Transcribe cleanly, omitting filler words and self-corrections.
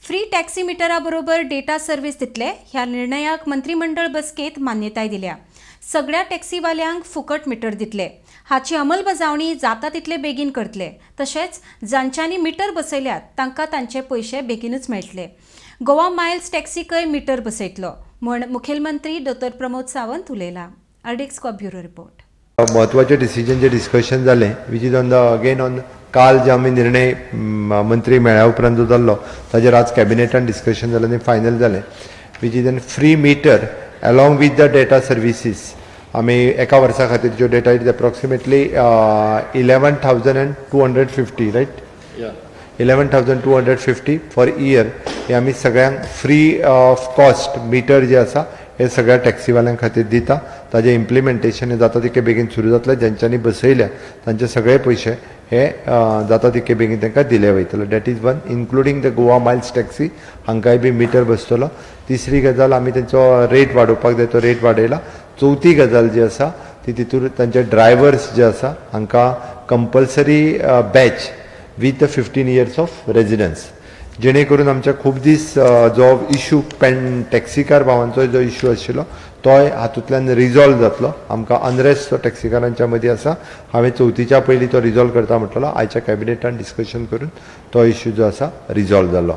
Free taxi मिटराबरोबर data service दितले ह्या निर्णयाक मंत्रिमंडळ बसकेत मान्यताय दिल्या. सगळ्या टॅक्सीवाल्यांक फुकट मिटर दितले. हाची अंमलबजावणी जाता तितले बेगीन करतले. तशेंच जांच्यांनी मिटर बसयल्यात तांकां तांचे पयशे बेगीनूच मेळटले. गोवा मायल्स टॅक्सीकय मिटर बसयतलो म्हण मुखेलमंत्री डॉ. प्रमोद सावंत उलयला. अर्डिक्स ब्युरो रिपोर्ट. महत्वाचे डिसिजन डिस्कशन जालें which is on the again on काल जे आमी निर्णय मंत्री मेळ्या उपरांत जो जाल्लो ताजेर आज कॅबिनेटान डिस्कशन जालें आनी फायनल जालें which is an free meter along with the data services. आमी एका वर्सा खातीर जो data it is approximately 11,250 right 11,250 for year हे आमी सगळ्यांक फ्री ऑफ कॉस्ट मिटर जे आसा हे सगळ्या टॅक्सीवाल्यांक खातीर दिता. ताजें इम्प्लिमेंटेशन हे जाता तितके बेगीन सुरू जातलें. ज्यांच्यांनी बसयल्या तांचे सगळे पयशे हे जाता तितके बेगीन तांकां दिले वयतले. That is one including the Goa Miles taxi हांकांय बी मिटर बसतलो. तिसरी गजाल आमी तेंचो रेट वाडोवपाक जाय तो रेट वाडयला. चवथी गजाल जी आसा ती तितून तांचे ड्रायव्हर्स जे आसा हांकां compulsory badge with the 15 years of residence जेणे करून आमच्या खूब दीस जो इशू टॅक्सीकार भावांचो जो इशू आशिल्लो तोय हातूंतल्यान रिजॉल्व जातलो. आमकां अनरेस्ट तो टॅक्सीकारांच्या मदीं आसा. हांवें चवथीच्या पयलीं तो रिजॉल्व करता म्हटलो. आयच्या कॅबिनेटान डिस्कशन करून तो इशू जो आसा रिजॉल्व जालो.